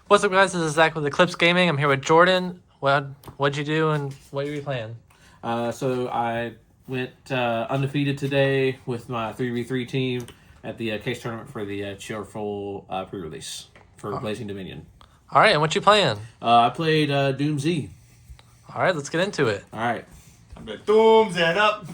What's up, guys? This is Zach with Eclipse Gaming. I'm here with Jordan. What'd you do and what are you playing? So I went undefeated today with my 3v3 team at the case tournament for the cheerful pre-release for Blazing Dominion. All right, and what you playing? I played DOOMZ. All right, let's get into it. All right. I'm gonna DOOMZ up.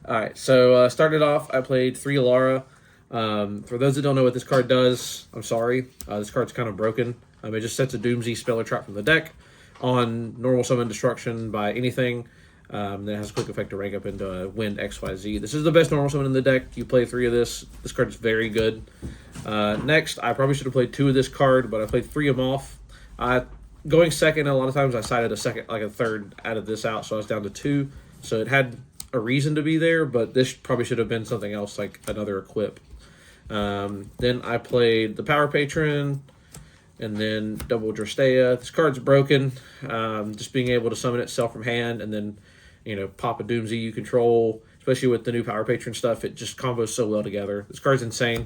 All right. So started off, I played 3 Alara. For those that don't know what this card does, I'm sorry. This card's kind of broken. It just sets a DOOMZ spell or trap from the deck on normal summon destruction by anything. Then it has a quick effect to rank up into Wind XYZ. This is the best normal summon in the deck. You play 3 of this. This card is very good. Next, I probably should have played 2 of this card, but I played 3 of them off. Going second, a lot of times I sided a third out of this out, so I was down to 2. So it had a reason to be there, but this probably should have been something else, like another equip. Then I played the Power Patron, and then double Drastea. This card's broken. Just being able to summon itself from hand, and then pop a DOOMZ you control, especially with the new Power Patron stuff. It just combos so well together. This card's insane.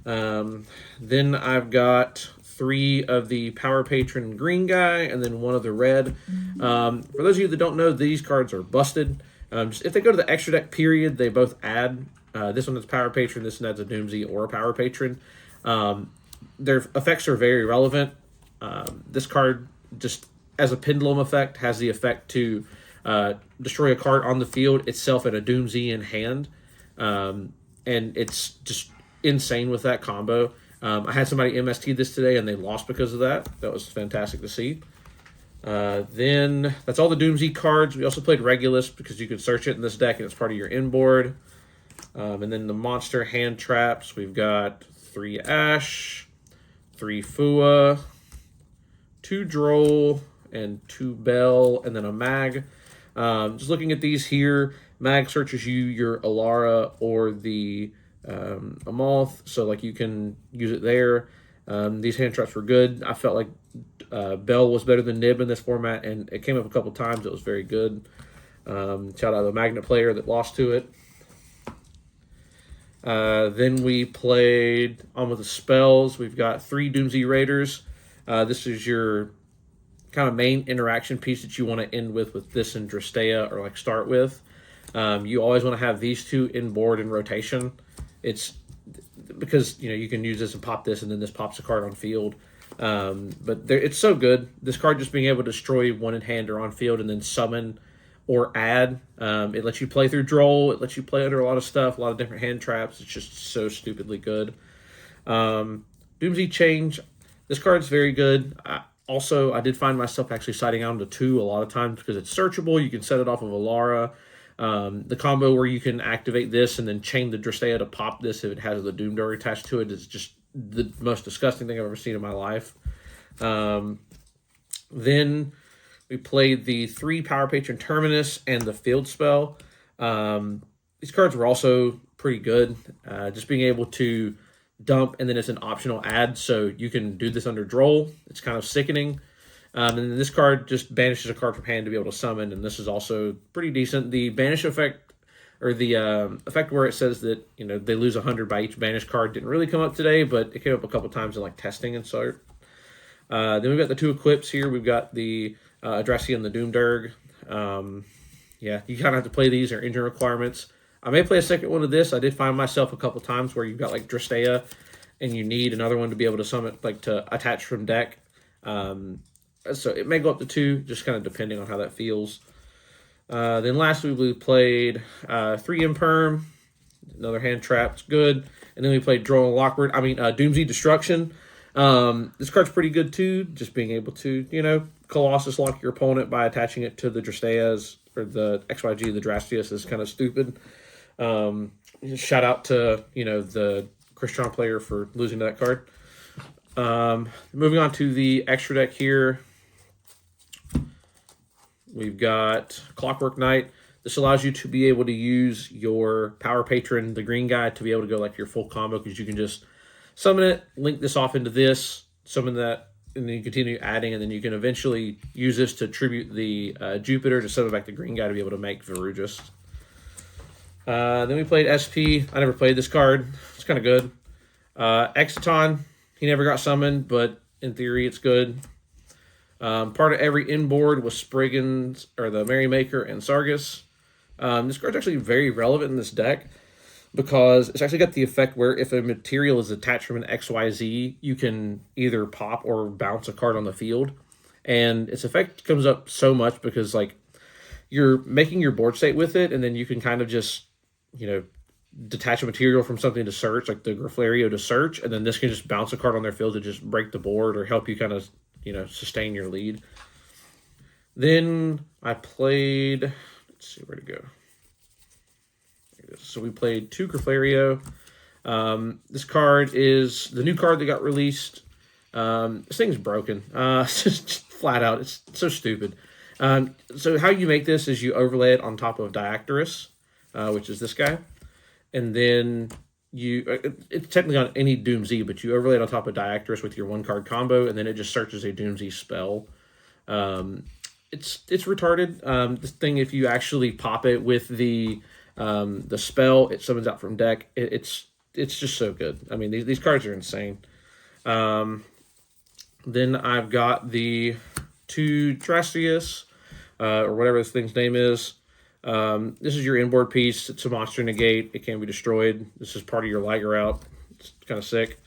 Then I've got 3 of the Power Patron green guy, and then 1 of the red. For those of you that don't know, these cards are busted. If they go to the extra deck period, they both add. This one is Power Patron. This one adds a DOOMZ or a Power Patron. Their effects are very relevant. This card, just as a pendulum effect, has the effect to destroy a card on the field itself and a DOOMZ in hand. And it's just insane with that combo. I had somebody MST this today, and they lost because of that. That was fantastic to see. Then that's all the DOOMZ cards. We also played Regulus because you could search it in this deck, and it's part of your inboard. And then the monster hand traps, we've got 3 Ash, 3 Fua, 2 Droll, and 2 Bell, and then a Mag. Just looking at these here, Mag searches you your Alara or the Amoth, so like you can use it there. These hand traps were good. I felt like Bell was better than Nib in this format, and it came up a couple times. It was very good. Shout out to the Magnet player that lost to it. Then we played on with the spells. We've got 3 DOOMZ Raiders. This is your kind of main interaction piece that you want to end with this and Drastea, or like start with. You always want to have these 2 in board in rotation. It's because you can use this and pop this, and then this pops a card on field. But it's so good. This card just being able to destroy 1 in hand or on field, and then summon or add. It lets you play through Droll. It lets you play under a lot of stuff, a lot of different hand traps. It's just so stupidly good. DOOMZ Change. This card's very good. I did find myself actually siding out into 2 a lot of times because it's searchable. You can set it off of Alara. The combo where you can activate this and then chain the Drastea to pop this if it has the Doom Door attached to it is just the most disgusting thing I've ever seen in my life. Then we played the 3 Power Patron Terminus and the Field Spell. These cards were also pretty good. Just being able to dump, and then it's an optional add, so you can do this under Droll. It's kind of sickening. And then this card just banishes a card from hand to be able to summon, and this is also pretty decent. The banish effect, or the effect where it says that they lose 100 by each banished card, didn't really come up today, but it came up a couple times in like testing and so. Then we've got the 2 equips here. We've got the Adrassi and the Doomderg. Yeah, you kind of have to play these or engine requirements. I may play a second one of this. I did find myself a couple times where you've got like Drastea, and you need another one to be able to summon, like to attach from deck. So it may go up to 2, just kind of depending on how that feels. Then lastly, we played 3 Imperm, another hand trap. It's good. And then we played Droll and Lockbird. DOOMZ Destruction. This card's pretty good too. Just being able to, Colossus lock your opponent by attaching it to the Drasteas, or the XYG, the Drastias is kind of stupid. Shout out to, the Crystron player for losing to that card. Moving on to the extra deck here. We've got Clockwork Knight. This allows you to be able to use your Power Patron, the green guy, to be able to go like your full combo, because you can just summon it, link this off into this, summon that, and then you continue adding, and then you can eventually use this to tribute the Jupiter to summon back the green guy to be able to make Verugis. Then we played SP. I never played this card. It's kind of good. Exciton, he never got summoned, but in theory, it's good. Part of every inboard was Spriggans, or the Merrymaker and Sargus. This card's actually very relevant in this deck because it's actually got the effect where if a material is attached from an XYZ, you can either pop or bounce a card on the field. And its effect comes up so much because, like, you're making your board state with it, and then you can kind of just, detach a material from something to search, like the Graflario to search, and then this can just bounce a card on their field to just break the board or help you kind of, sustain your lead. Then I played, let's see where to go. So we played 2 Graflario. This card is the new card that got released. This thing's broken. Just flat out. It's so stupid. So how you make this is you overlay it on top of Diactorus, which is this guy. And then it's technically on any DOOMZ, but you overlay it on top of Diactorus with your 1-card combo, and then it just searches a DOOMZ spell. It's retarded. This thing, if you actually pop it with the spell, it summons out from deck. It's just so good. I mean, these cards are insane. Then I've got the 2 Drastius, or whatever this thing's name is. This is your inboard piece. It's a monster negate. It can be destroyed. This is part of your Liger route. It's kind of sick.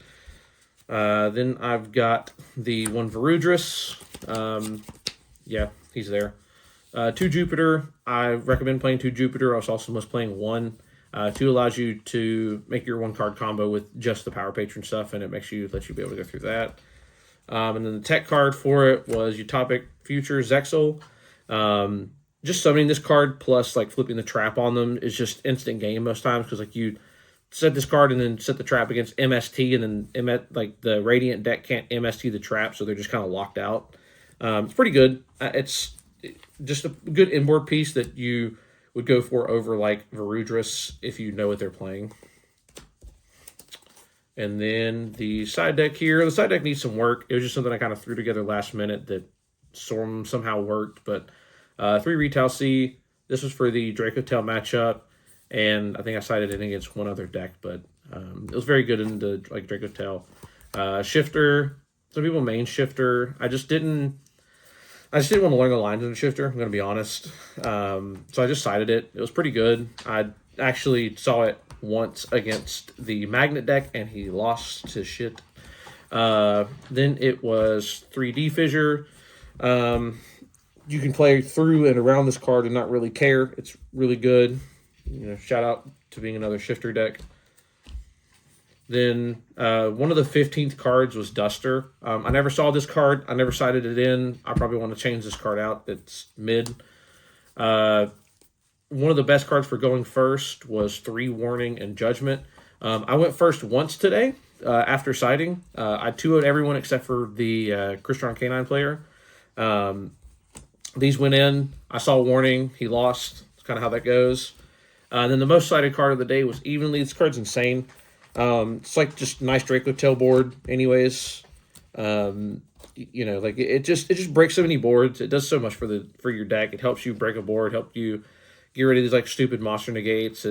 Then I've got the 1 Varudris. Yeah, he's there. 2 Jupiter. I recommend playing 2 Jupiter. I was also most playing 1. 2 allows you to make your 1-card combo with just the Power Patron stuff, and it lets you be able to go through that. And then the tech card for it was Utopic Future Zexal. Just summoning this card plus like flipping the trap on them is just instant game most times, because like you set this card and then set the trap against MST, and then like the Radiant deck can't MST the trap, so they're just kind of locked out. It's pretty good. It's just a good inboard piece that you would go for over like Varudris if you know what they're playing. And then the side deck here. The side deck needs some work. It was just something I kind of threw together last minute that somehow worked. But 3 Retail C. This was for the Draco Tail matchup. And I think I sided it against one other deck. But it was very good in the Draco Tail. Shifter. Some people main Shifter. I just didn't want to learn the lines in the Shifter. I'm going to be honest. So I just sided it. It was pretty good. I actually saw it once against the Magnet deck, and he lost his shit. Then it was 3D Fissure. You can play through and around this card and not really care. It's really good. Shout out to being another Shifter deck. Then one of the 15th cards was Duster. I never saw this card. I never sided it in. I probably want to change this card out. It's mid. One of the best cards for going first was 3 Warning and Judgment. I went first once today after siding. I 2-0'd everyone except for the Crystron Canine player. These went in. I saw Warning. He lost. That's kind of how that goes. And then the most sided card of the day was Evenly. This card's insane. It's like just nice Draco Tail board anyways. Like it just breaks so many boards. It does so much for your deck. It helps you break a board, help you get rid of these like stupid monster negates.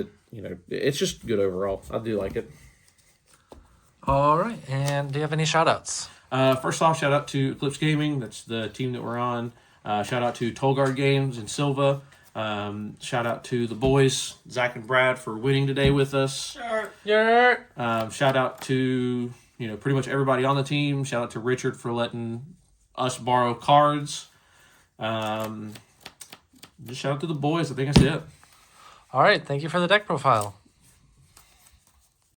It's just good overall. I do like it. All right. And do you have any shout outs? First off, shout out to Eclipse Gaming. That's the team that we're on. Shout out to Tolgard Games and Silva. Shout out to the boys, Zach and Brad, for winning today with us. Yeah. Shout out to pretty much everybody on the team. Shout out to Richard for letting us borrow cards. Just shout out to the boys. I think that's it. All right. Thank you for the deck profile.